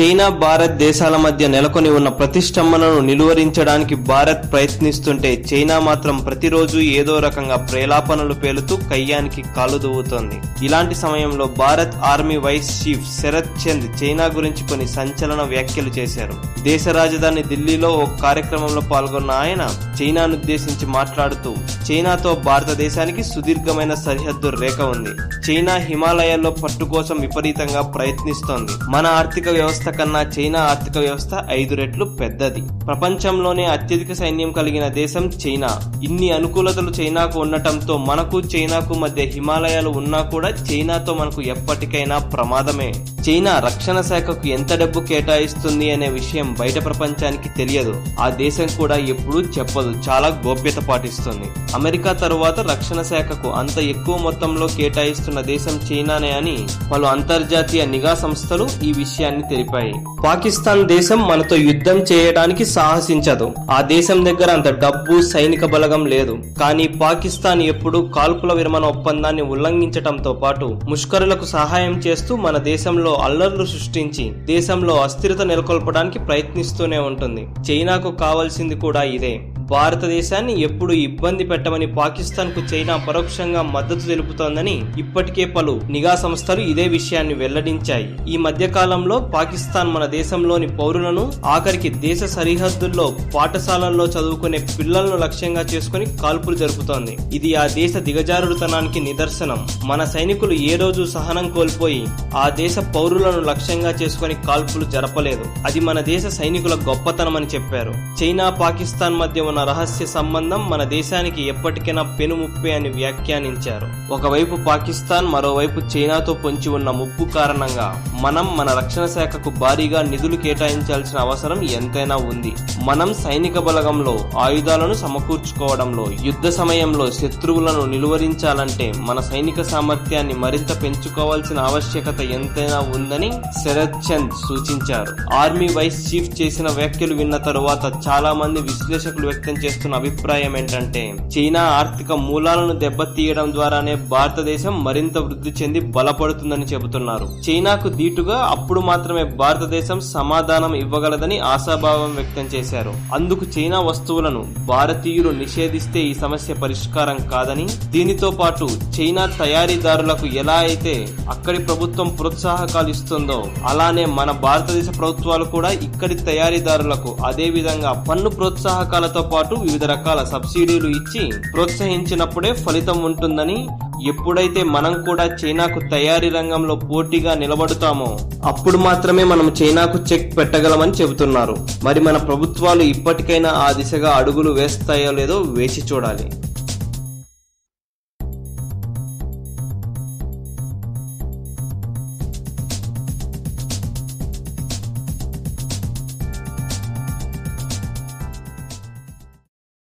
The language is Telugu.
చైనా భారత్ దేశాల మధ్య నెలకొని ఉన్న ప్రతిష్టంభనను నిలువరించడానికి భారత్ ప్రయత్నిస్తుంటే చైనా మాత్రం ప్రతిరోజు ఏదో రకంగా ప్రేలాపనలు పేలుతూ కయ్యానికి కాలు దువ్వుతోంది. ఇలాంటి సమయంలో Bharat army vice chief Sharat Chand China గురించి కొన్ని సంచలన వ్యాఖ్యలు చేశారు. దేశ రాజధాని ఢిల్లీలో ఓ కార్యక్రమంలో పాల్గొన్న ఆయన చైనానుద్దేశించి మాట్లాడుతూ చైనాతో భారతదేశానికి సుదీర్ఘమైన సరిహద్దు రేఖ ఉంది. చైనా హిమాలయాల్లో పట్టు కోసం విపరీతంగా ప్రయత్నిస్తోంది. మన ఆర్థిక వ్యవస్థ కన్నా చైనా ఆర్థిక వ్యవస్థ 5 రెట్లు పెద్దది. ప్రపంచంలోనే అత్యధిక సైన్యం కలిగిన దేశం చైనా. ఇన్ని అనుకూలతలు చైనాకు ఉండటంతో మనకు చైనాకు మధ్య హిమాలయాలు ఉన్నా కూడా చైనాతో మనకు ఎప్పటికైనా ప్రమాదమే. చైనా రక్షణ శాఖకు ఎంత డబ్బు కేటాయిస్తుంది అనే విషయం బయట ప్రపంచానికి తెలియదు. ఆ దేశం కూడా ఎప్పుడూ చెప్పదు, చాలా గోప్యత పాటిస్తుంది. అమెరికా తరువాత రక్షణ శాఖకు అంత ఎక్కువ మొత్తంలో కేటాయిస్తున్న దేశం చైనానే అని పలు అంతర్జాతీయ నిఘా సంస్థలు ఈ విషయాన్ని తెలిపాయి. పాకిస్తాన్ దేశం మనతో యుద్ధం చేయడానికి సాహసించదు. ఆ దేశం దగ్గర అంత డబ్బు, సైనిక బలగం లేదు. కానీ పాకిస్తాన్ ఎప్పుడూ కాల్పుల విరమణ ఒప్పందాన్ని ఉల్లంఘించటంతో పాటు ముష్కరులకు సహాయం చేస్తూ మన దేశంలో అల్లర్లు సృష్టించి దేశంలో అస్థిరత నెలకొల్పడానికి ప్రయత్నిస్తూనే ఉంటుంది. చైనాకు కావాల్సింది కూడా ఇదే. భారతదేశాన్ని ఎప్పుడు ఇబ్బంది పెట్టమని పాకిస్తాన్ కు చైనా పరోక్షంగా మద్దతు తెలుపుతోందని ఇప్పటికే పలు నిఘా సంస్థలు ఇదే విషయాన్ని వెల్లడించాయి. ఈ మధ్య కాలంలో పాకిస్తాన్ మన దేశంలోని పౌరులను, ఆఖరికి దేశ సరిహద్దుల్లో పాఠశాలల్లో చదువుకునే పిల్లలను లక్ష్యంగా చేసుకుని కాల్పులు జరుపుతోంది. ఇది ఆ దేశ దిగజారుడుతనానికి నిదర్శనం. మన సైనికులు ఏ రోజు సహనం కోల్పోయి ఆ దేశ పౌరులను లక్ష్యంగా చేసుకుని కాల్పులు జరపలేదు. అది మన దేశ సైనికుల గొప్పతనమని చెప్పారు. చైనా పాకిస్తాన్ మధ్య ఉన్న రహస్య సంబంధం మన దేశానికి ఎప్పటికైనా పెనుముప్పే అని వ్యాఖ్యానించారు. ఒకవైపు పాకిస్తాన్, మరోవైపు చైనాతో పొంచి ఉన్న ముప్పు కారణంగా మనం మన రక్షణ శాఖకు భారీగా నిధులు కేటాయించాల్సిన అవసరం ఎంతైనా ఉంది. మనం సైనిక బలగంలో ఆయుధాలను సమకూర్చుకోవడంలో, యుద్ధ సమయంలో శత్రువులను నిలువరించాలంటే మన సైనిక సామర్థ్యాన్ని మరింత పెంచుకోవాల్సిన ఆవశ్యకత ఎంతైనా ఉందని శరత్ చంద్ సూచించారు. ఆర్మీ వైస్ చీఫ్ చేసిన వ్యాఖ్యలు విన్న తరువాత చాలా మంది విశ్లేషకులు వ్యక్తం చేస్తున్న అభిప్రాయం ఏంటంటే చైనా ఆర్థిక మూలాలను దెబ్బతీయడం ద్వారానే భారతదేశం మరింత వృద్ధి చెంది బలపడుతుందని చెబుతున్నారు. చైనాకు దీటుగా అప్పుడు మాత్రమే భారతదేశం సమాధానం ఇవ్వగలదని ఆశాభావం వ్యక్తం చేశారు. అందుకు చైనా వస్తువులను భారతీయులు నిషేధిస్తే ఈ సమస్య పరిష్కారం కాదని, దీనితో పాటు చైనా తయారీదారులకు ఎలా అయితే అక్కడి ప్రభుత్వం ప్రోత్సాహకాలు ఇస్తుందో అలానే మన భారతదేశ ప్రభుత్వాలు కూడా ఇక్కడి తయారీదారులకు అదే విధంగా పన్ను ప్రోత్సాహకాలతో పాటు వివిధ రకాల సబ్సిడీలు ఇచ్చి ప్రోత్సహించినప్పుడే ఫలితం ఉంటుందని, ఎప్పుడైతే మనం కూడా చైనాకు తయారీ రంగంలో పోటీగా నిలబడతామో అప్పుడు మాత్రమే మనం చైనాకు చెక్ పెట్టగలమని చెబుతున్నారు. మరి మన ప్రభుత్వాలు ఇప్పటికైనా ఆ దిశగా అడుగులు వేస్తాయో లేదో వేచి చూడాలి.